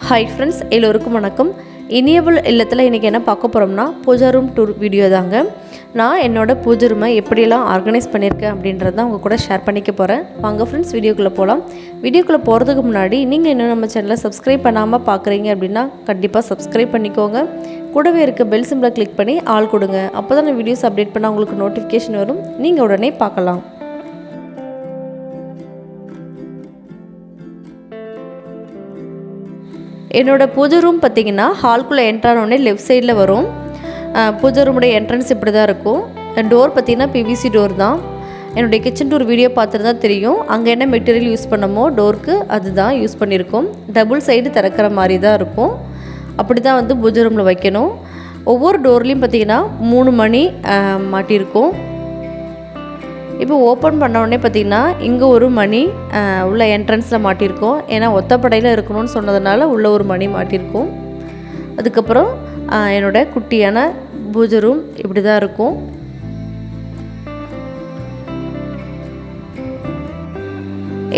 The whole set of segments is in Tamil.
ஹாய் ஃப்ரெண்ட்ஸ், எல்லோருக்கும் வணக்கம். இனியவள் இல்லத்தில் இன்றைக்கி என்ன பார்க்க போகிறோம்னா பூஜா ரூம் டூர் வீடியோ தாங்க. நான் என்னோடய பூஜை ரூமை எப்படியெல்லாம் ஆர்கனைஸ் பண்ணியிருக்கேன் அப்படின்றது தான் உங்கள் கூட ஷேர் பண்ணிக்க போகிறேன். வாங்க ஃப்ரெண்ட்ஸ், வீடியோக்குள்ளே போகலாம். வீடியோக்குள்ளே போகிறதுக்கு முன்னாடி நீங்கள் இன்னும் நம்ம சேனலை சப்ஸ்கிரைப் பண்ணாமல் பார்க்குறீங்க அப்படின்னா கண்டிப்பாக சப்ஸ்கிரைப் பண்ணிக்கோங்க. கூடவே இருக்க பெல் சிம்பிளை கிளிக் பண்ணி ஆல் கொடுங்க. அப்போ தான் நான் வீடியோஸ் அப்டேட் பண்ணால் உங்களுக்கு நோட்டிஃபிகேஷன் வரும், நீங்கள் உடனே பார்க்கலாம். என்னோடய பூஜை ரூம் பார்த்திங்கன்னா ஹால்குள்ளே என்ட்ரானோடனே லெஃப்ட் சைடில் வரும். பூஜை ரூமுடைய என்ட்ரன்ஸ் இப்படி தான் இருக்கும். டோர் பார்த்திங்கன்னா பிவிசி டோர் தான். என்னுடைய கிச்சன் டூர் வீடியோ பார்த்துருந்தா தெரியும். அங்கே என்ன மெட்டீரியல் யூஸ் பண்ணமோ டோருக்கு அதுதான் யூஸ் பண்ணியிருக்கோம். டபுள் சைடு திறக்கிற மாதிரி தான் இருக்கும். அப்படி தான் வந்து பூஜை ரூமில் வைக்கணும். ஒவ்வொரு டோர்லேயும் பார்த்திங்கன்னா 3 மணி மாட்டியிருக்கும். இப்போ ஓப்பன் பண்ண உடனே பார்த்திங்கன்னா இங்கே ஒரு மணி உள்ள என்ட்ரன்ஸில் மாட்டியிருக்கோம். ஏன்னா ஒத்தப்படையில் இருக்கணும்னு சொன்னதுனால உள்ள ஒரு மணி மாட்டியிருக்கும். அதுக்கப்புறம் என்னோடய குட்டியான பூஜை ரூம் இப்படி தான் இருக்கும்.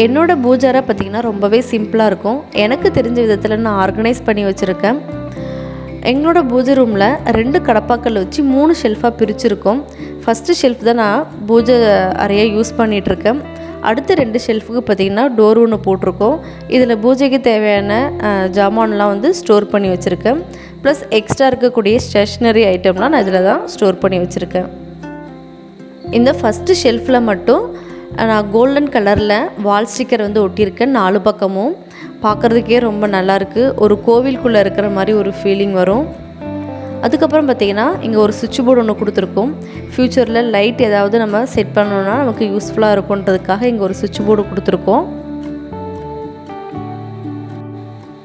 என்னோடய பூஜாரை பார்த்திங்கன்னா ரொம்பவே சிம்பிளாக இருக்கும். எனக்கு தெரிஞ்ச விதத்தில் நான் ஆர்கனைஸ் பண்ணி வச்சுருக்கேன். எங்களோட பூஜை ரூமில் 2 கடப்பாக்கள் வச்சு 3 ஷெல்ஃபாக பிரிச்சுருக்கோம். ஃபஸ்ட்டு ஷெல்ஃப் தான் நான் பூஜை அறையாக யூஸ் பண்ணிகிட்ருக்கேன். அடுத்த 2 ஷெல்ஃபுக்கு பார்த்திங்கன்னா டோர் ஒன்று போட்டிருக்கோம். இதில் பூஜைக்கு தேவையான ஜாமான்லாம் வந்து ஸ்டோர் பண்ணி வச்சுருக்கேன். ப்ளஸ் எக்ஸ்ட்ரா இருக்கக்கூடிய ஸ்டேஷ்னரி ஐட்டம்லாம் நான் இதில் தான் ஸ்டோர் பண்ணி வச்சுருக்கேன். இந்த ஃபஸ்ட்டு ஷெல்ஃபில் மட்டும் நான் கோல்டன் கலரில் வால் ஸ்டிக்கர் வந்து ஒட்டியிருக்கேன். 4 பக்கமும் பார்க்குறதுக்கே ரொம்ப நல்லாயிருக்கு. ஒரு கோவிலுக்குள்ளே இருக்கிற மாதிரி ஒரு ஃபீலிங் வரும். அதுக்கப்புறம் பார்த்திங்கன்னா இங்கே ஒரு சுவிட்ச் போர்டு ஒன்று கொடுத்துருக்கோம். ஃப்யூச்சரில் லைட் ஏதாவது நம்ம செட் பண்ணணுன்னா நமக்கு யூஸ்ஃபுல்லாக இருக்குன்றதுக்காக இங்கே ஒரு சுவிட்ச் போர்டு கொடுத்துருக்கோம்.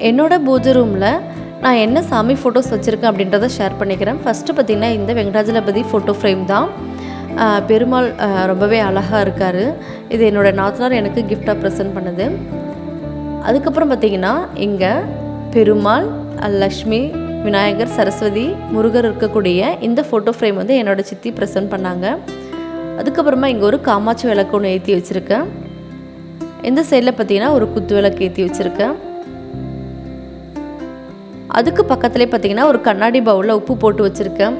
என்னோடய பூஜை ரூமில் நான் என்ன சாமி ஃபோட்டோஸ் வச்சுருக்கேன் அப்படின்றத ஷேர் பண்ணிக்கிறேன். ஃபஸ்ட்டு பார்த்திங்கன்னா இந்த வெங்கடாஜலபதி ஃபோட்டோ ஃப்ரேம் தான். பெருமாள் ரொம்பவே அழகாக இருக்கார். இது என்னோடய நாத்தனார் எனக்கு கிஃப்டாக ப்ரெசென்ட் பண்ணுது. அதுக்கப்புறம் பார்த்திங்கன்னா இங்கே பெருமாள், லக்ஷ்மி, விநாயகர், சரஸ்வதி, முருகர் இருக்கக்கூடிய இந்த ஃபோட்டோ ஃப்ரேம் வந்து என்னோடய சித்தி ப்ரெசென்ட் பண்ணாங்க. அதுக்கப்புறமா இங்கே ஒரு காமாட்சி விளக்கு ஒன்று ஏற்றி வச்சுருக்கேன். இந்த சைடில் பார்த்திங்கன்னா ஒரு குத்து விளக்கு ஏற்றி வச்சுருக்கேன். அதுக்கு பக்கத்துலேயே பார்த்திங்கன்னா ஒரு கண்ணாடி பவுலில் உப்பு போட்டு வச்சுருக்கேன்.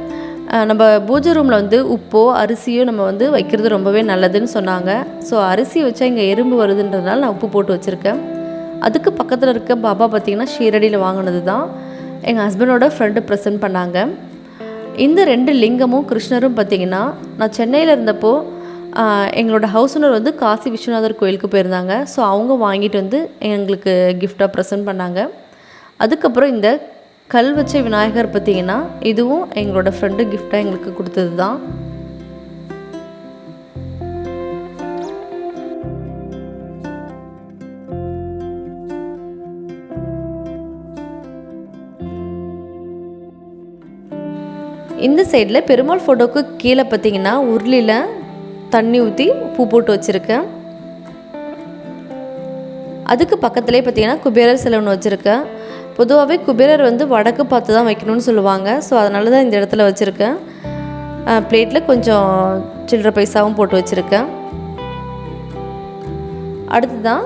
நம்ம பூஜை ரூமில் வந்து உப்போ அரிசியோ நம்ம வந்து வைக்கிறது ரொம்பவே நல்லதுன்னு சொன்னாங்க. ஸோ அரிசி வச்சா இங்கே எறும்பு வருதுன்றதுனால நான் உப்பு போட்டு வச்சுருக்கேன். அதுக்கு பக்கத்தில் இருக்க பாபா பார்த்திங்கன்னா ஷீரடியில் வாங்கினது தான். எங்கள் ஹஸ்பண்டோட ஃப்ரெண்டு ப்ரெசென்ட் பண்ணாங்க. இந்த 2 லிங்கமும் கிருஷ்ணரும் பார்த்திங்கன்னா நான் சென்னையில் இருந்தப்போ எங்களோட ஹவுஸ் ஓனர் வந்து காசி விஸ்வநாதர் கோயிலுக்கு போயிருந்தாங்க. ஸோ அவங்க வாங்கிட்டு வந்து எங்களுக்கு கிஃப்டாக ப்ரெசென்ட் பண்ணாங்க. அதுக்கப்புறம் இந்த கல் வச்ச விநாயகர் பார்த்திங்கன்னா இதுவும் எங்களோட ஃப்ரெண்டு கிஃப்டாக எங்களுக்கு கொடுத்தது தான். இந்த சைடில் பெருமாள் ஃபோட்டோவுக்கு கீழே பார்த்திங்கன்னா உருளியில் தண்ணி ஊற்றி பூ போட்டு வச்சுருக்கேன். அதுக்கு பக்கத்துலேயே பார்த்திங்கன்னா குபேரர் சிலை ஒன்று வச்சுருக்கேன். பொதுவாகவே குபேரர் வந்து வடக்கு பார்த்து தான் வைக்கணும்னு சொல்லுவாங்க. ஸோ அதனால தான் இந்த இடத்துல வச்சுருக்கேன். பிளேட்டில் கொஞ்சம் சில்லற பைசாவும் போட்டு வச்சுருக்கேன். அடுத்து தான்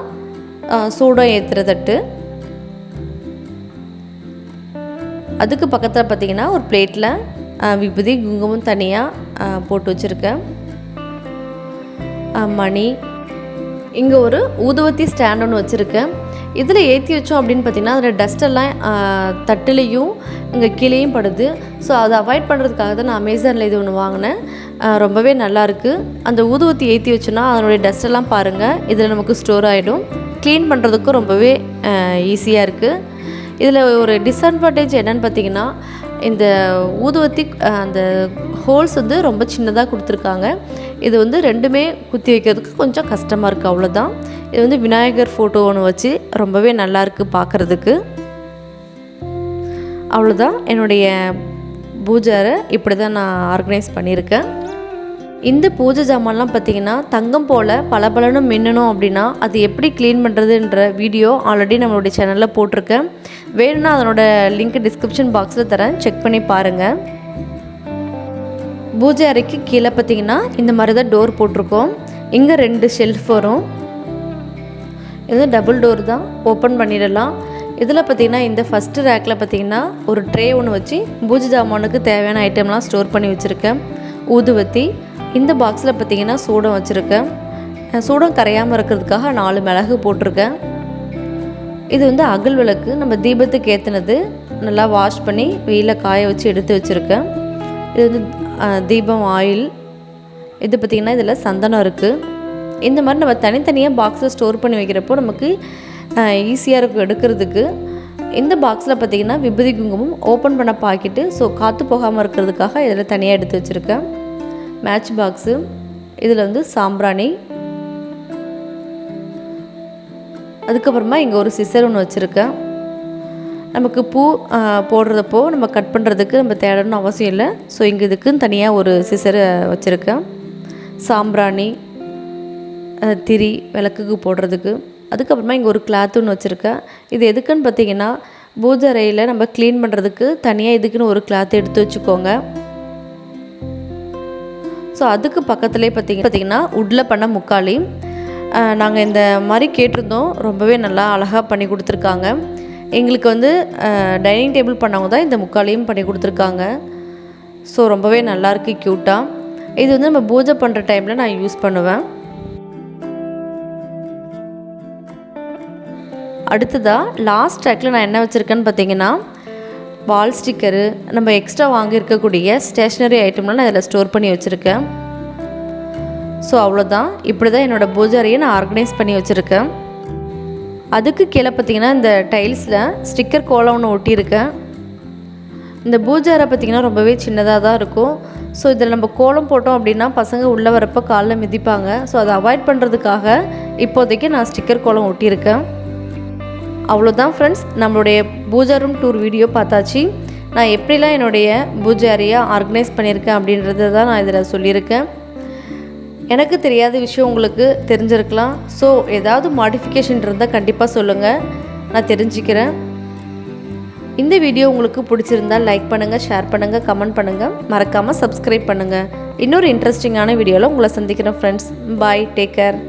சூடம் ஏற்றுற தட்டு. அதுக்கு பக்கத்தில் பார்த்திங்கன்னா ஒரு பிளேட்டில் விபூதி குங்குமம் தனியாக போட்டு வச்சுருக்கேன். மணி, இங்கே ஒரு ஊதுவத்தி ஸ்டாண்ட் ஒன்று வச்சுருக்கேன். இதில் ஏற்றி வச்சோம் அப்படின்னு பார்த்திங்கன்னா அதில் டஸ்டெல்லாம் தட்டுலேயும் இங்கே கீழேயும் படுது. ஸோ அதை அவாய்ட் பண்ணுறதுக்காக தான் நான் அமேசானில் இது ஒன்று வாங்கினேன். ரொம்பவே நல்லாயிருக்கு. அந்த ஊதுவத்தி ஏற்றி வச்சோன்னா அதனுடைய டஸ்ட்டெல்லாம் பாருங்கள் இதில் நமக்கு ஸ்டோர் ஆகிடும். க்ளீன் பண்ணுறதுக்கும் ரொம்பவே ஈஸியாக இருக்குது. இதில் ஒரு டிஸ்அட்வான்டேஜ் என்னென்னு பார்த்திங்கன்னா இந்த ஊதுவத்தி அந்த ஹோல்ஸ் வந்து ரொம்ப சின்னதாக கொடுத்துருக்காங்க. இது வந்து 2மே குத்தி வைக்கிறதுக்கு கொஞ்சம் கஷ்டமாக இருக்குது, அவ்வளோதான். இது வந்து விநாயகர் ஃபோட்டோ ஒன்று வச்சு ரொம்பவே நல்லாயிருக்கு பார்க்குறதுக்கு. அவ்வளோதான். என்னுடைய பூஜை இப்படி தான் நான் ஆர்கனைஸ் பண்ணியிருக்கேன். இந்த பூஜை ஜாமான்லாம் பார்த்திங்கன்னா தங்கம் போல் பளபளன்னு மின்னணும் அப்படின்னா அது எப்படி க்ளீன் பண்ணுறதுன்ற வீடியோ ஆல்ரெடி நம்மளுடைய சேனலில் போட்டிருக்கேன். வேணும்னா அதனோட லிங்க் டிஸ்கிரிப்ஷன் பாக்ஸில் தரேன், செக் பண்ணி பாருங்கள். பூஜை அறைக்கு கீழே பார்த்திங்கன்னா இந்த மாதிரி தான் டோர் போட்டிருக்கோம். இங்கே 2 ஷெல்ஃப் வரும். இது டபுள் டோர் தான், ஓப்பன் பண்ணிடலாம். இதில் பார்த்திங்கன்னா இந்த ஃபஸ்ட்டு ரேக்கில் பார்த்திங்கன்னா ஒரு ட்ரே ஒன்று வச்சு பூஜை ஜாமானுக்கு தேவையான ஐட்டம்லாம் ஸ்டோர் பண்ணி வச்சுருக்கேன். ஊதுவத்தி, இந்த பாக்ஸில் பார்த்திங்கன்னா சூடம் வச்சுருக்கேன். சூடம் கரையாமல் இருக்கிறதுக்காக 4 மிளகு போட்டிருக்கேன். இது வந்து அகல் விளக்கு, நம்ம தீபத்துக்கு ஏற்றினது. நல்லா வாஷ் பண்ணி வெயிலில் காய வச்சு எடுத்து வச்சுருக்கேன். இது வந்து தீபம் ஆயில். இது பார்த்திங்கன்னா இதில் சந்தனம் இருக்குது. இந்த மாதிரி நம்ம தனித்தனியாக பாக்ஸில் ஸ்டோர் பண்ணி வைக்கிறப்போ நமக்கு ஈஸியாக இருக்கும் எடுக்கிறதுக்கு. இந்த பாக்ஸில் பார்த்திங்கன்னா விபூதி குங்குமம் ஓப்பன் பண்ண பாக்கெட்டு, ஸோ காற்று போகாமல் இருக்கிறதுக்காக இதில் தனியாக எடுத்து வச்சுருக்கேன். மேட்ச் பாக்ஸு, இதில் வந்து சாம்பிராணி. அதுக்கப்புறமா இங்கே ஒரு சிசர் ஒன்று வச்சுருக்கேன். நமக்கு பூ போடுறதப்போ நம்ம கட் பண்ணுறதுக்கு நம்ம தேடணும்னு அவசியம் இல்லை. ஸோ இங்கே இதுக்குன்னு தனியாக ஒரு சிசர் வச்சுருக்கேன். சாம்பிராணி, திரி விளக்குக்கு போடுறதுக்கு. அதுக்கப்புறமா இங்கே ஒரு கிளாத் ஒன்று வச்சுருக்கேன். இது எதுக்குன்னு பார்த்திங்கன்னா பூஜை அறையில் நம்ம க்ளீன் பண்ணுறதுக்கு தனியாக இதுக்குன்னு ஒரு கிளாத் எடுத்து வச்சுக்கோங்க. ஸோ அதுக்கு பக்கத்துலேயே பார்த்திங்கன்னா உட்டில் பண்ண முக்காலி. நாங்கள் இந்த மாதிரி கேட்டிருந்தோம். ரொம்பவே நல்லா அழகாக பண்ணி கொடுத்துருக்காங்க. எங்களுக்கு வந்து டைனிங் டேபிள் பண்ணவங்க தான் இந்த முக்காலியும் பண்ணி கொடுத்துருக்காங்க. ஸோ ரொம்பவே நல்லாயிருக்கு, க்யூட்டாக. இது வந்து நம்ம பூஜை பண்ணுற டைமில் நான் யூஸ் பண்ணுவேன். அடுத்ததாக லாஸ்ட் ட்ராக்கில் நான் என்ன வச்சுருக்கேன்னு பார்த்தீங்கன்னா வால் ஸ்டிக்கரு, நம்ம எக்ஸ்ட்ரா வாங்கியிருக்கக்கூடிய ஸ்டேஷ்னரி ஐட்டம்லாம் நான் இதில் ஸ்டோர் பண்ணி வச்சுருக்கேன். ஸோ அவ்வளோதான். இப்படி தான் என்னோடய பூஜை அறையை நான் ஆர்கனைஸ் பண்ணி வச்சுருக்கேன். அதுக்கு கீழே பார்த்திங்கன்னா இந்த டைல்ஸில் ஸ்டிக்கர் கோலம் ஒன்று ஒட்டியிருக்கேன். இந்த பூஜை அறை பார்த்திங்கன்னா ரொம்பவே சின்னதாக தான் இருக்கும். ஸோ இதில் நம்ம கோலம் போட்டோம் அப்படின்னா பசங்க உள்ளே வரப்போ காலில் மிதிப்பாங்க. ஸோ அதை அவாய்ட் பண்ணுறதுக்காக இப்போதைக்கு நான் ஸ்டிக்கர் கோலம் ஒட்டியிருக்கேன். அவ்வளோதான் ஃப்ரெண்ட்ஸ், நம்மளுடைய பூஜா ரூம் டூர் வீடியோ பார்த்தாச்சு. நான் எப்படிலாம் என்னுடைய பூஜை அறையை ஆர்கனைஸ் பண்ணியிருக்கேன் அப்படின்றத தான் நான் இதில் சொல்லியிருக்கேன். எனக்கு தெரியாத விஷயம் உங்களுக்கு தெரிஞ்சிருக்கலாம். ஸோ ஏதாவது மாடிஃபிகேஷன் இருந்தால் கண்டிப்பாக சொல்லுங்கள், நான் தெரிஞ்சுக்கிறேன். இந்த வீடியோ உங்களுக்கு பிடிச்சிருந்தால் லைக் பண்ணுங்கள், ஷேர் பண்ணுங்கள், கமெண்ட் பண்ணுங்கள், மறக்காமல் சப்ஸ்கிரைப் பண்ணுங்கள். இன்னொரு இன்ட்ரெஸ்டிங்கான வீடியோவில் உங்களை சந்திக்கிறேன் ஃப்ரெண்ட்ஸ். பாய், டேக் கேர்.